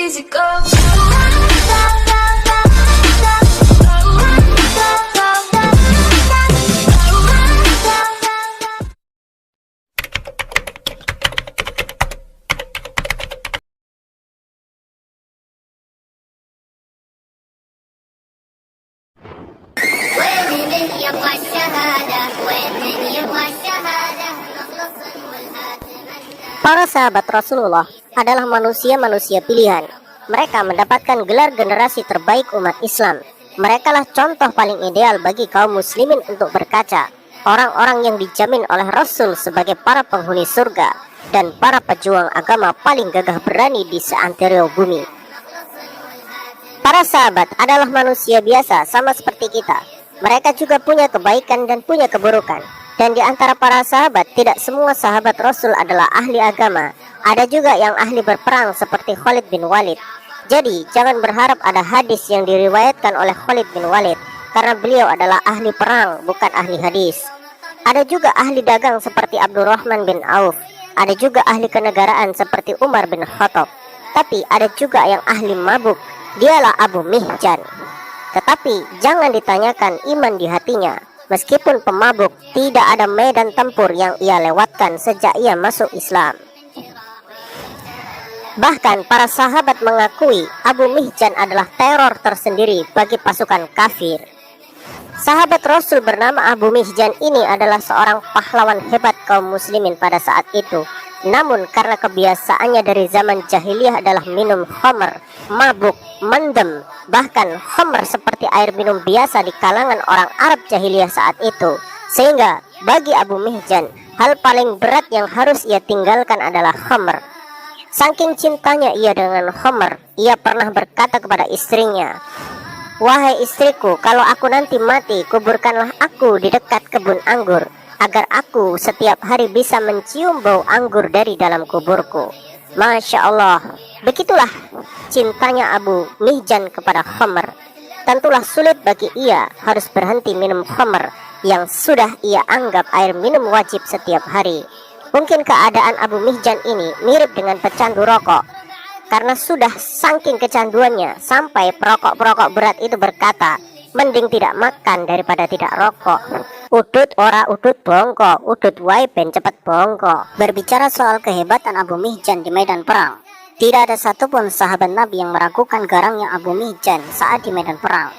easy go. Para sahabat Rasulullah adalah manusia-manusia pilihan. Mereka mendapatkan gelar generasi terbaik umat Islam. Merekalah contoh paling ideal bagi kaum muslimin untuk berkaca. Orang-orang yang dijamin oleh Rasul sebagai para penghuni surga dan para pejuang agama paling gagah berani di seantero bumi. Para sahabat adalah manusia biasa sama seperti kita. Mereka juga punya kebaikan dan punya keburukan. Dan di antara para sahabat, tidak semua sahabat Rasul adalah ahli agama. Ada juga yang ahli berperang seperti Khalid bin Walid. Jadi, jangan berharap ada hadis yang diriwayatkan oleh Khalid bin Walid, karena beliau adalah ahli perang, bukan ahli hadis. Ada juga ahli dagang seperti Abdurrahman bin Auf. Ada juga ahli kenegaraan seperti Umar bin Khattab. Tapi ada juga yang ahli mabuk, dialah Abu Mihjan. Tetapi, jangan ditanyakan iman di hatinya. Meskipun pemabuk, tidak ada medan tempur yang ia lewatkan sejak ia masuk Islam. Bahkan para sahabat mengakui Abu Mihjan adalah teror tersendiri bagi pasukan kafir. Sahabat Rasul bernama Abu Mihjan ini adalah seorang pahlawan hebat kaum muslimin pada saat itu. Namun karena kebiasaannya dari zaman jahiliyah adalah minum khamr, mabuk, mendem, bahkan khamr seperti air minum biasa di kalangan orang Arab jahiliyah saat itu. Sehingga bagi Abu Mihjan, hal paling berat yang harus ia tinggalkan adalah khamr. Saking cintanya ia dengan khamr, ia pernah berkata kepada istrinya, "Wahai istriku, kalau aku nanti mati, kuburkanlah aku di dekat kebun anggur, agar aku setiap hari bisa mencium bau anggur dari dalam kuburku." Masya Allah, begitulah cintanya Abu Mihjan kepada khamr. Tentulah sulit bagi ia harus berhenti minum khamr yang sudah ia anggap air minum wajib setiap hari. Mungkin keadaan Abu Mihjan ini mirip dengan pecandu rokok, karena sudah saking kecanduannya sampai perokok-perokok berat itu berkata, "Mending tidak makan daripada tidak rokok. Udut ora udut bongko, udut wae ben cepet bongko." Berbicara soal kehebatan Abu Mihjan di medan perang, tidak ada satupun sahabat Nabi yang meragukan garangnya Abu Mihjan saat di medan perang.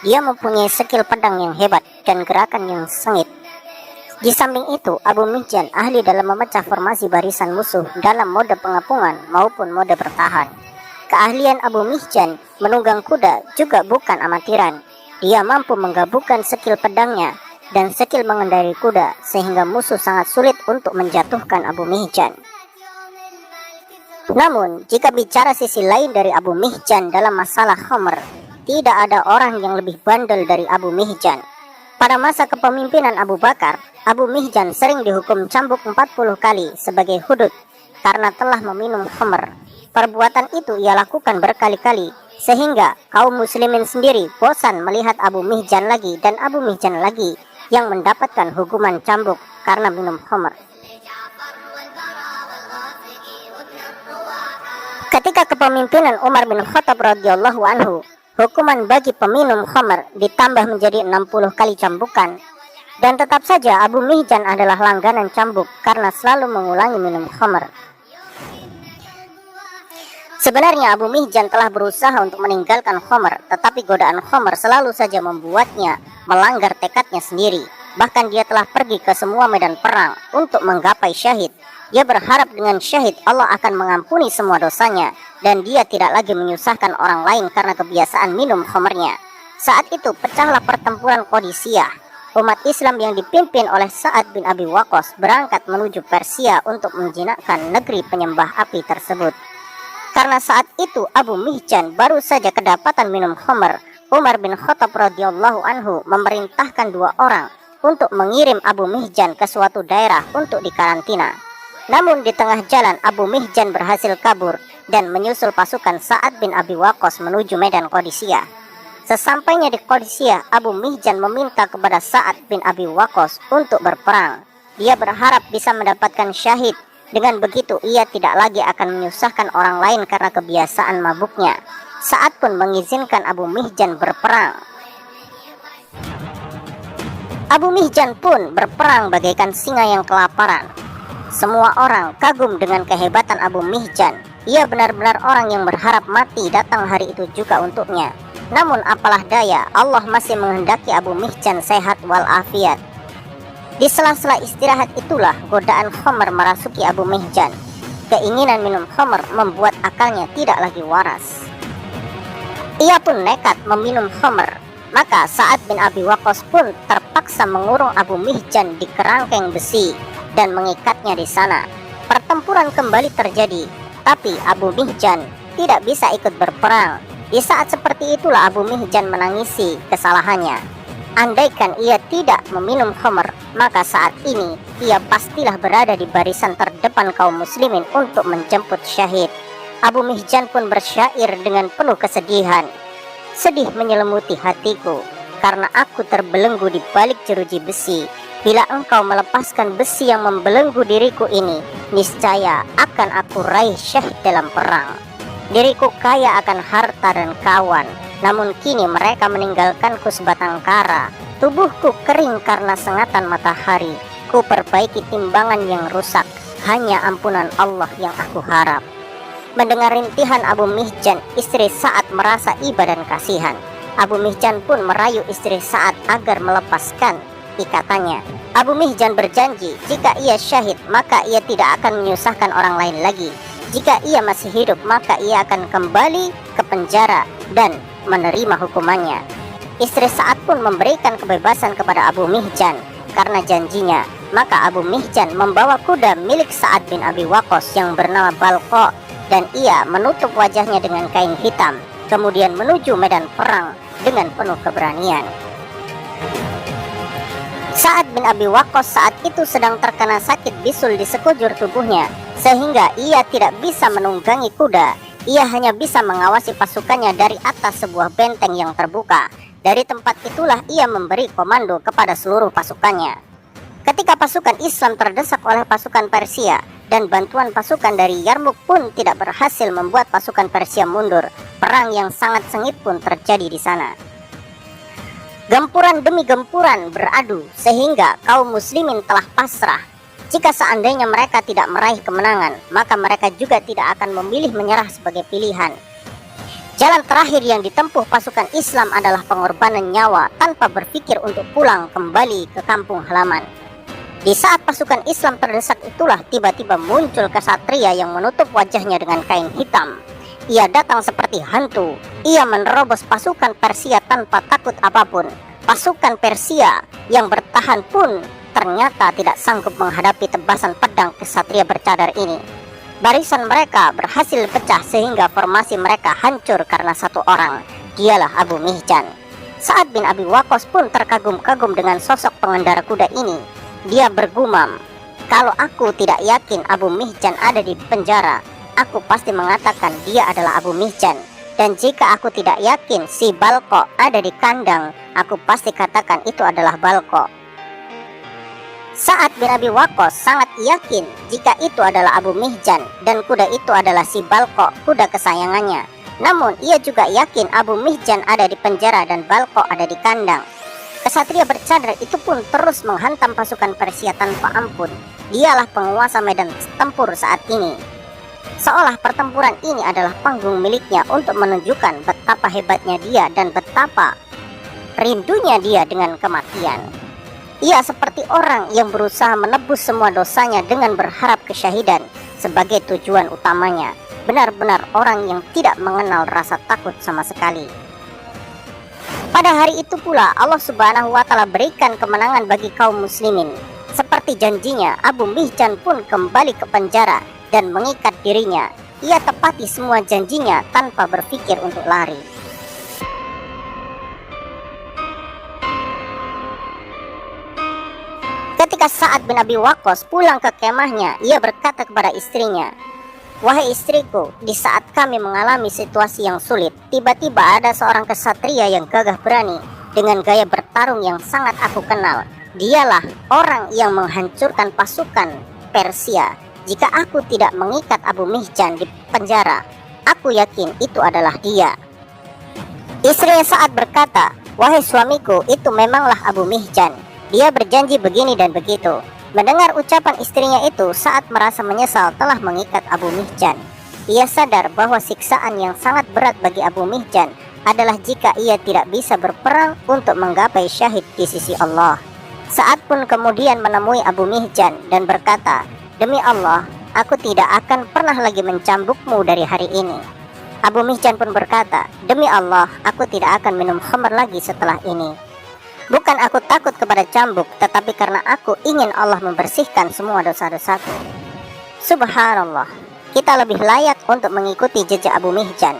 Dia mempunyai skill pedang yang hebat dan gerakan yang sengit. Di samping itu, Abu Mihjan ahli dalam memecah formasi barisan musuh dalam mode pengepungan maupun mode bertahan. Keahlian Abu Mihjan menunggang kuda juga bukan amatiran. Dia mampu menggabungkan skill pedangnya dan skill mengendarai kuda, sehingga musuh sangat sulit untuk menjatuhkan Abu Mihjan. Namun, jika bicara sisi lain dari Abu Mihjan dalam masalah khamr, tidak ada orang yang lebih bandel dari Abu Mihjan. Pada masa kepemimpinan Abu Bakar, Abu Mihjan sering dihukum cambuk 40 kali sebagai hudud karena telah meminum khamr. Perbuatan itu ia lakukan berkali-kali, sehingga kaum muslimin sendiri bosan melihat Abu Mihjan lagi dan Abu Mihjan lagi yang mendapatkan hukuman cambuk karena minum khamr. Ketika kepemimpinan Umar bin Khattab radhiyallahu anhu, hukuman bagi peminum khamr ditambah menjadi 60 kali cambukan. Dan tetap saja Abu Mihjan adalah langganan cambuk karena selalu mengulangi minum khamr. Sebenarnya Abu Mihjan telah berusaha untuk meninggalkan khamr, tetapi godaan khamr selalu saja membuatnya melanggar tekadnya sendiri. Bahkan dia telah pergi ke semua medan perang untuk menggapai syahid. Dia berharap dengan syahid Allah akan mengampuni semua dosanya, dan dia tidak lagi menyusahkan orang lain karena kebiasaan minum khamrnya. Saat itu pecahlah pertempuran Qadisiyah. Umat Islam yang dipimpin oleh Sa'ad bin Abi Waqqas berangkat menuju Persia untuk menjinakkan negeri penyembah api tersebut. Karena saat itu Abu Mihjan baru saja kedapatan minum khamr, Umar bin Khattab radhiyallahu anhu memerintahkan 2 orang untuk mengirim Abu Mihjan ke suatu daerah untuk dikarantina. Namun di tengah jalan Abu Mihjan berhasil kabur dan menyusul pasukan Sa'ad bin Abi Waqqas menuju medan Qadisiyah. Sesampainya di Qadisiyah, Abu Mihjan meminta kepada Sa'ad bin Abi Waqqas untuk berperang. Dia berharap bisa mendapatkan syahid Dengan begitu, ia tidak lagi akan menyusahkan orang lain karena kebiasaan mabuknya. Sa'ad pun mengizinkan Abu Mihjan berperang. Abu Mihjan pun berperang bagaikan singa yang kelaparan. Semua orang kagum dengan kehebatan Abu Mihjan. Ia benar-benar orang yang berharap mati datang hari itu juga untuknya. Namun apalah daya, Allah masih menghendaki Abu Mihjan sehat walafiat. Di sela-sela istirahat itulah godaan khamr merasuki Abu Mihjan. Keinginan minum khamr membuat akalnya tidak lagi waras. Ia pun nekat meminum khamr. Maka Sa'ad bin Abi Waqqas pun terpaksa mengurung Abu Mihjan di kerangkeng besi dan mengikatnya di sana. Pertempuran kembali terjadi, tapi Abu Mihjan tidak bisa ikut berperang. Di saat seperti itulah Abu Mihjan menangisi kesalahannya. Andaikan ia tidak meminum khamr, maka saat ini ia pastilah berada di barisan terdepan kaum muslimin untuk menjemput syahid. Abu Mihjan pun bersyair dengan penuh kesedihan. Sedih menyelimuti hatiku, karena aku terbelenggu di balik jeruji besi. Bila engkau melepaskan besi yang membelenggu diriku ini, niscaya akan aku raih syahid dalam perang. Diriku kaya akan harta dan kawan, namun kini mereka meninggalkanku sebatang kara. Tubuhku kering karena sengatan matahari. Ku perbaiki timbangan yang rusak, hanya ampunan Allah yang aku harap. Mendengar rintihan Abu Mihjan, istri Sa'ad merasa iba dan kasihan. Abu Mihjan pun merayu istri Sa'ad agar melepaskan ikatannya. Abu Mihjan berjanji jika ia syahid maka ia tidak akan menyusahkan orang lain lagi. Jika ia masih hidup maka ia akan kembali ke penjara dan menerima hukumannya. Istri Sa'ad pun memberikan kebebasan kepada Abu Mihjan karena janjinya. Maka Abu Mihjan membawa kuda milik Sa'ad bin Abi Waqqas yang bernama Balqa, dan ia menutup wajahnya dengan kain hitam, kemudian menuju medan perang dengan penuh keberanian. Sa'ad bin Abi Waqqas saat itu sedang terkena sakit bisul di sekujur tubuhnya, sehingga ia tidak bisa menunggangi kuda. Ia hanya bisa mengawasi pasukannya dari atas sebuah benteng yang terbuka. Dari tempat itulah ia memberi komando kepada seluruh pasukannya. Ketika pasukan Islam terdesak oleh pasukan Persia, dan bantuan pasukan dari Yarmuk pun tidak berhasil membuat pasukan Persia mundur, perang yang sangat sengit pun terjadi di sana. Gempuran demi gempuran beradu sehingga kaum muslimin telah pasrah. Jika seandainya mereka tidak meraih kemenangan, maka mereka juga tidak akan memilih menyerah sebagai pilihan. Jalan terakhir yang ditempuh pasukan Islam adalah pengorbanan nyawa tanpa berpikir untuk pulang kembali ke kampung halaman. Di saat pasukan Islam terdesak itulah tiba-tiba muncul kesatria yang menutup wajahnya dengan kain hitam. Ia datang seperti hantu. Ia menerobos pasukan Persia tanpa takut apapun. Pasukan Persia yang bertahan pun ternyata tidak sanggup menghadapi tebasan pedang kesatria bercadar ini. Barisan mereka berhasil pecah sehingga formasi mereka hancur karena satu orang. Dialah Abu Mihjan. Sa'ad bin Abi Waqqas pun terkagum-kagum dengan sosok pengendara kuda ini. Dia bergumam, kalau aku tidak yakin Abu Mihjan ada di penjara, aku pasti mengatakan dia adalah Abu Mihjan. Dan jika aku tidak yakin si Balqa ada di kandang, aku pasti katakan itu adalah Balqa. Sa'ad bin Abi Waqqas sangat yakin jika itu adalah Abu Mihjan dan kuda itu adalah si Balqa, kuda kesayangannya. Namun ia juga yakin Abu Mihjan ada di penjara dan Balqa ada di kandang. Kesatria bercadar itu pun terus menghantam pasukan Persia tanpa ampun. Dialah penguasa medan tempur saat ini. Seolah pertempuran ini adalah panggung miliknya untuk menunjukkan betapa hebatnya dia dan betapa rindunya dia dengan kematian. Ia seperti orang yang berusaha menebus semua dosanya dengan berharap kesyahidan sebagai tujuan utamanya. Benar-benar orang yang tidak mengenal rasa takut sama sekali. Pada hari itu pula Allah Subhanahu wa Ta'ala berikan kemenangan bagi kaum muslimin. Seperti janjinya, Abu Mihjan pun kembali ke penjara dan mengikat dirinya. Ia tepati semua janjinya tanpa berpikir untuk lari. Ketika Sa'ad bin Abi Waqqas pulang ke kemahnya, ia berkata kepada istrinya, "Wahai istriku, di saat kami mengalami situasi yang sulit, tiba-tiba ada seorang kesatria yang gagah berani dengan gaya bertarung yang sangat aku kenal. Dialah orang yang menghancurkan pasukan Persia Jika aku tidak mengikat Abu Mihjan di penjara, aku yakin itu adalah dia." Istrinya Sa'ad berkata, "Wahai suamiku, itu memanglah Abu Mihjan. Dia berjanji begini dan begitu." Mendengar ucapan istrinya itu, Sa'ad merasa menyesal telah mengikat Abu Mihjan. Ia sadar bahwa siksaan yang sangat berat bagi Abu Mihjan adalah jika ia tidak bisa berperang untuk menggapai syahid di sisi Allah. Sa'ad pun kemudian menemui Abu Mihjan dan berkata, "Demi Allah, aku tidak akan pernah lagi mencambukmu dari hari ini." Abu Mihjan pun berkata, "Demi Allah, aku tidak akan minum khamr lagi setelah ini. Bukan aku takut kepada cambuk, tetapi karena aku ingin Allah membersihkan semua dosa-dosaku." Subhanallah, kita lebih layak untuk mengikuti jejak Abu Mihjan.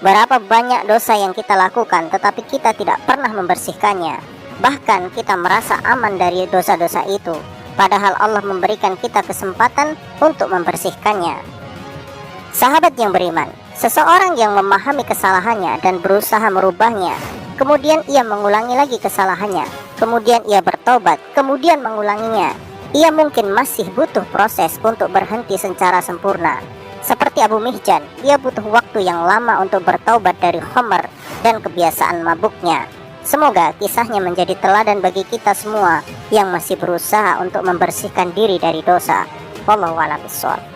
Berapa banyak dosa yang kita lakukan tetapi kita tidak pernah membersihkannya. Bahkan kita merasa aman dari dosa-dosa itu, padahal Allah memberikan kita kesempatan untuk membersihkannya. Sahabat yang beriman, seseorang yang memahami kesalahannya dan berusaha merubahnya, kemudian ia mengulangi lagi kesalahannya, kemudian ia bertobat, kemudian mengulanginya, ia mungkin masih butuh proses untuk berhenti secara sempurna. Seperti Abu Mihjan, dia butuh waktu yang lama untuk bertaubat dari khamr dan kebiasaan mabuknya. Semoga kisahnya menjadi teladan bagi kita semua yang masih berusaha untuk membersihkan diri dari dosa. Wallahu a'lam bishawab.